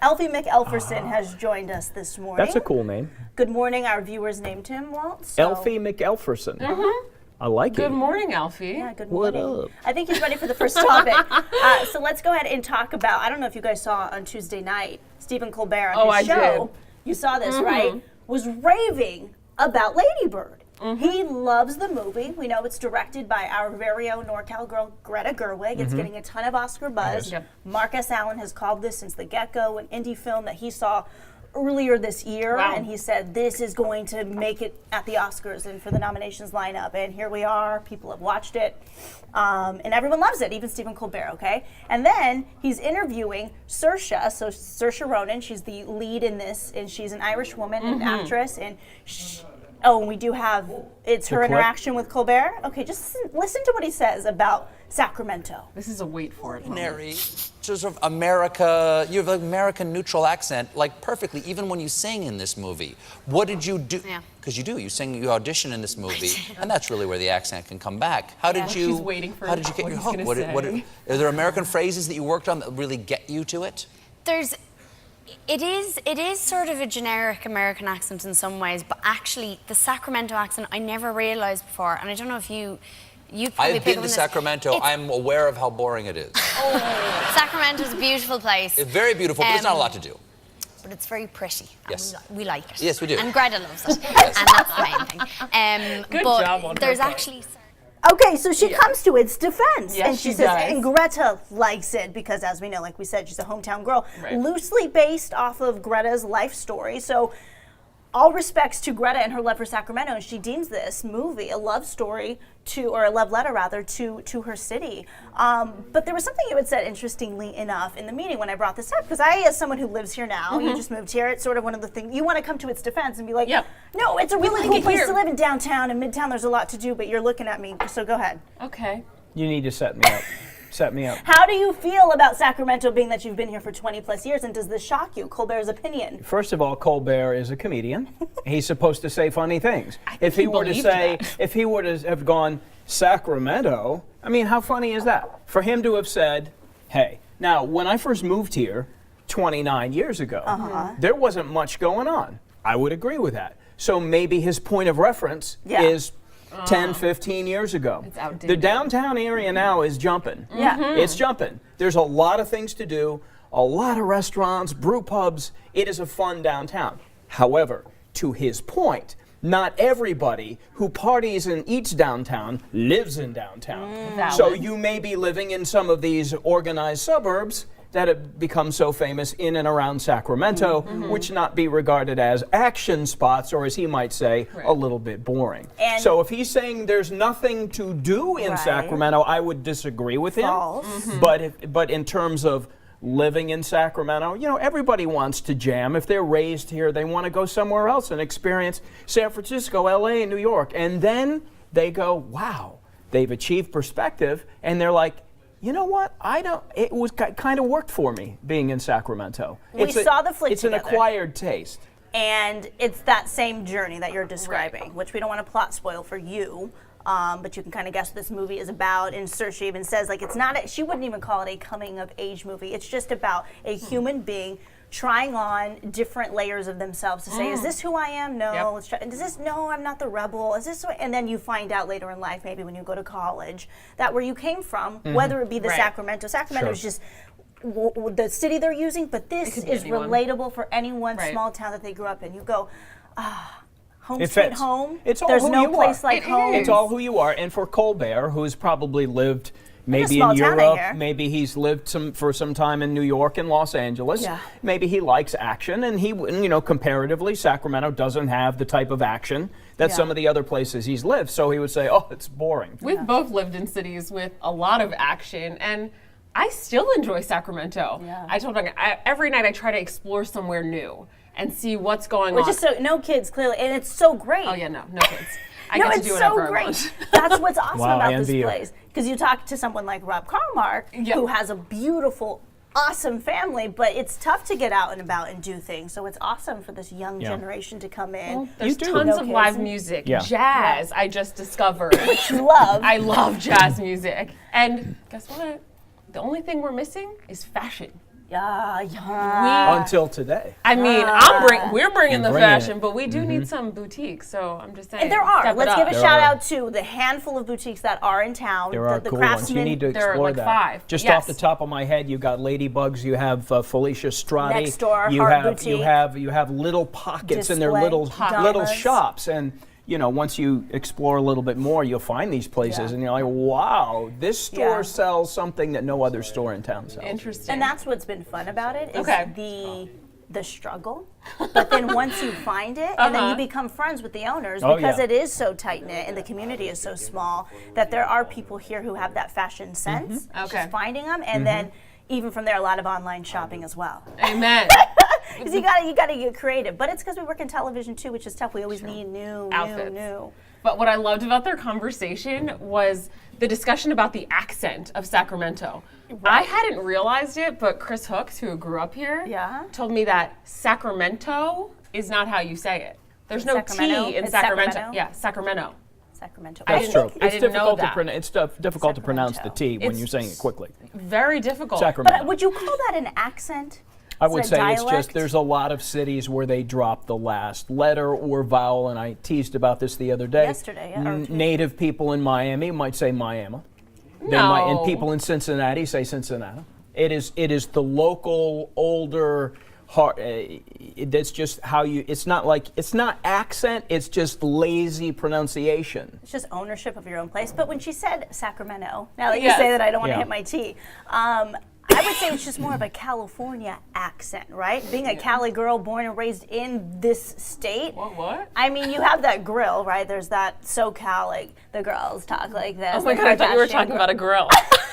Elfie McElferson has joined us this morning. That's a cool name. Good morning. Our viewers named him, Walt. So. Elfie McElferson. I like it. Good morning, Elfie. Yeah, good What morning. up? I think he's ready for the first topic. So let's go ahead and talk about, I don't know if you guys saw on Tuesday night, Stephen Colbert on his show. Did. You saw this, right? Was raving about Lady Bird. He loves the movie. We know it's directed by our very own NorCal girl, Greta Gerwig. It's getting a ton of Oscar buzz. Yep. Mark S. Allen has called this since the get-go, an indie film that he saw earlier this year, Wow. and he said this is going to make it at the Oscars and for the nominations lineup, and here we are. People have watched it, and everyone loves it, even Stephen Colbert, okay? And then he's interviewing Saoirse Ronan. She's the lead in this, and she's an Irish woman, an actress, and and we do have, it's her clip? interaction with Colbert. Okay, just listen to what he says about Sacramento. This is a wait for it. Ordinary, sort of America, you have an American neutral accent, like perfectly, even when you sing in this movie. What did you do? Yeah. Because you sing, you audition in this movie, and that's really where the accent can come back. How did you? She's waiting for How did you get what your he's hook? gonna say. Are there American phrases that you worked on that really get you to it? It is sort of a generic American accent in some ways, but actually the Sacramento accent I never realized before, and I don't know if you probably I've pick been up to on this. Sacramento. It's- I'm aware of how boring it is. Sacramento's a beautiful place, It's very beautiful, but there's not a lot to do. but it's very pretty. And Yes. we like it. Yes, we do. And Greta loves it, and that's the main thing. Good but job on her there's part. actually. Okay, so she comes to its defense, Yes, and she she says, does. and Greta likes it because, as we know, like we said, she's a hometown girl, Right. loosely based off of Greta's life story. So, all respects to Greta and her love for Sacramento, and she deems this movie a love story or a love letter rather, to her city. But there was something you had said, interestingly enough, in the meeting when I brought this up, because I, as someone who lives here now, you just moved here, it's sort of one of the things, you want to come to its defense and be like, Yep. no, it's a really like cool it place here. to live in downtown, and Midtown there's a lot to do, but you're looking at me, so go ahead. Okay. You need to set me up. Set me up. How do you feel about Sacramento, being that you've been here for 20 plus years, and does this shock you, Colbert's opinion? First of all, Colbert is a comedian. He's supposed to say funny things. If he he were to believed say, that. if he were to have gone Sacramento, I mean, how funny is that? For him to have said, hey, now when I first moved here 29 years ago, there wasn't much going on. I would agree with that. So maybe his point of reference is 10, 15 years ago. It's outdated. The downtown area now is jumping. Yeah. It's jumping. There's a lot of things to do, a lot of restaurants, brew pubs. It is a fun downtown. However, to his point, not everybody who parties and eats downtown lives in downtown. Valid. So you may be living in some of these organized suburbs that have become so famous in and around Sacramento, which not be regarded as action spots, or as he might say, a little bit boring. And- so if he's saying there's nothing to do in Right. Sacramento, I would disagree with him. False. But in terms of living in Sacramento, everybody wants to jam. If they're raised here, they want to go somewhere else and experience San Francisco, LA, and New York. And then they go, wow, they've achieved perspective, and they're like, you know what? It was kind of worked for me being in Sacramento. We saw the flick It's an together. acquired taste. And it's that same journey that you're describing, which we don't want to plot spoil for you, but you can kind of guess what this movie is about. And Saoirse even says, like, it's not, she wouldn't even call it a coming of age movie. It's just about a human being trying on different layers of themselves to say, is this who I am? No. Yep. Let's try. Is this, no, I'm not the rebel. Is this, and then you find out later in life, maybe when you go to college, that where you came from, whether it be the Right. Sacramento Sure. is just the city they're using, but this could be is anyone. relatable for anyone Right. small town that they grew up in. You go, home It sweet fits. home. It's all There's who no you place are. like It home. is. It's all who you are. And for Colbert, who's probably lived maybe small in town I Europe, hear. maybe he's lived for some time in New York and Los Angeles. Yeah. Maybe he likes action, and comparatively, Sacramento doesn't have the type of action that Yeah. some of the other places he's lived. So he would say, oh, it's boring. We've both lived in cities with a lot of action, and I still enjoy Sacramento. Yeah. I told Doug, every night I try to explore somewhere new and see what's going Which on. is so, no kids clearly, and it's so great. Oh yeah, no kids. I No, get to it's do so whatever I great. want. That's what's awesome Wow, I about this envy you. place. Because you talk to someone like Rob Carmark, Yep. who has a beautiful, awesome family, but it's tough to get out and about and do things. So it's awesome for this young Yeah. generation to come in. There's do. tons No of kids. live music, Yeah. jazz. I just discovered. You love. I love jazz music, and guess what? The only thing we're missing is fashion. Yeah. Until today. I mean, we're bringing the bringing fashion, it. but we do need some boutiques. So I'm just saying. And there are. step it Let's up. give a There shout are. out to the handful of boutiques that are in town. There are the cool ones. craftsmen. You need to There are explore like that. 5. Just Yes. off the top of my head, you got Ladybugs. You have Felicia Strati. Next door, you Heart have Boutique. you have little pockets in their Display, little Dharmas. shops, and once you explore a little bit more, you'll find these places, Yeah. and you're like, wow, this store Yeah. sells something that no other store in town sells. Interesting. And that's what's been fun about it is Okay. the struggle. But then once you find it, and then you become friends with the owners Oh, because yeah. it is so tight knit and the community is so small that there are people here who have that fashion sense. It's Okay. just finding them, and then even from there, a lot of online shopping as well. Amen. Because you gotta get creative. But it's because we work in television too, which is tough. We always need new Outfits. new. But what I loved about their conversation was the discussion about the accent of Sacramento. I hadn't realized it, but Chris Hooks, who grew up here, Yeah. told me that Sacramento is not how you say it. There's no Sacramento? T in It's Sacramento. Sacramento? Yeah, Sacramento. Sacramento. I That's didn't- true. I It's didn't know difficult that. difficult to pronounce the T when It's you're saying it quickly. Very difficult. Sacramento. But would you call that an accent? I Is would it a say it's dialect? just there's a lot of cities where they drop the last letter or vowel, and I teased about this the other day. Yesterday, yeah, or two. Native people in Miami might say Miami. They No. might, and people in Cincinnati say Cincinnati. It is the local older. That's just how you. It's not accent. It's just lazy pronunciation. It's just ownership of your own place. But when she said Sacramento, now that you Yes. say that, I don't want to Yeah. hit my T. I would say it's just more of a California accent, right? Being a Cali girl born and raised in this state. What? I mean, you have that grill, right? There's that SoCal, like the girls talk like this. Oh my the God, I thought you were Kardashian talking girl. about a grill.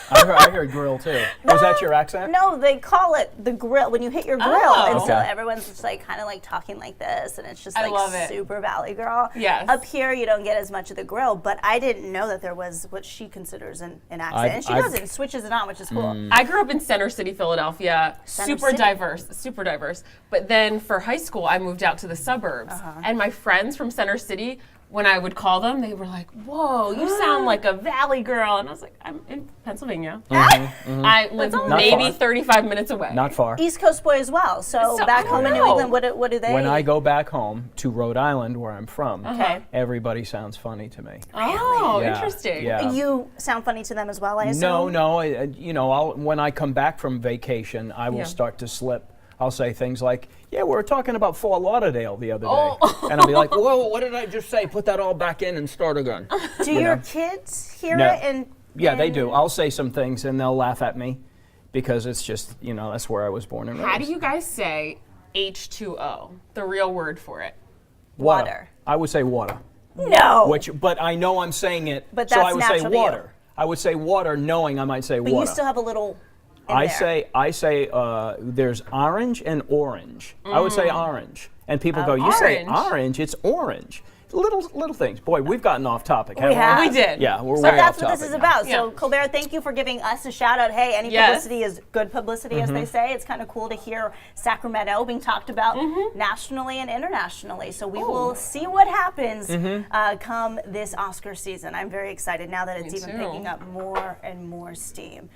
I heard grill too. Was that your accent? No, they call it the grill when you hit your grill, Oh. and so Okay. everyone's just like kind of like talking like this, and it's just I like love it. super Valley girl. Yes. Up here, you don't get as much of the grill, but I didn't know that there was what she considers an accent, and she doesn't switches it on, which is cool. I grew up in Center City, Philadelphia. Center Super City. diverse, super diverse. But then for high school, I moved out to the suburbs. And my friends from Center City, when I would call them, they were like, "Whoa, you sound like a Valley girl." And I was like, "I'm in Pennsylvania. I live Not maybe far. 35 minutes away." Not far. East Coast boy as well. So, So, back I home in don't New know. England, what do they? When I go back home to Rhode Island, where I'm from, Okay. everybody sounds funny to me. Oh, Yeah, interesting. yeah. You sound funny to them as well, I assume. No. When I come back from vacation, I will Yeah. start to slip. I'll say things like, "Yeah, we were talking about Fort Lauderdale the other day," Oh. and I'll be like, "Whoa, what did I just say? Put that all back in and start again." Do your kids hear No. it? And Yeah, they do. I'll say some things and they'll laugh at me because it's just that's where I was born and raised. How do you guys say H2O, the real word for it? Water. I would say water. No. But I know I'm saying it, But so I that's would say natural to you. water. I would say water, knowing I might say But water. you still have a little. In I there. say there's orange and orange. I would say orange, and people go, "You say Orange. orange? It's orange." Little things. Boy, we've gotten off topic. haven't have. We did. Yeah, we're So way that's off what topic this is now. about. So Yeah. Colbert, thank you for giving us a shout out. Hey, any Yes. publicity is good publicity, as they say. It's kind of cool to hear Sacramento being talked about nationally and internationally. So we will see what happens come this Oscar season. I'm very excited now that it's Me even too. picking up more and more steam.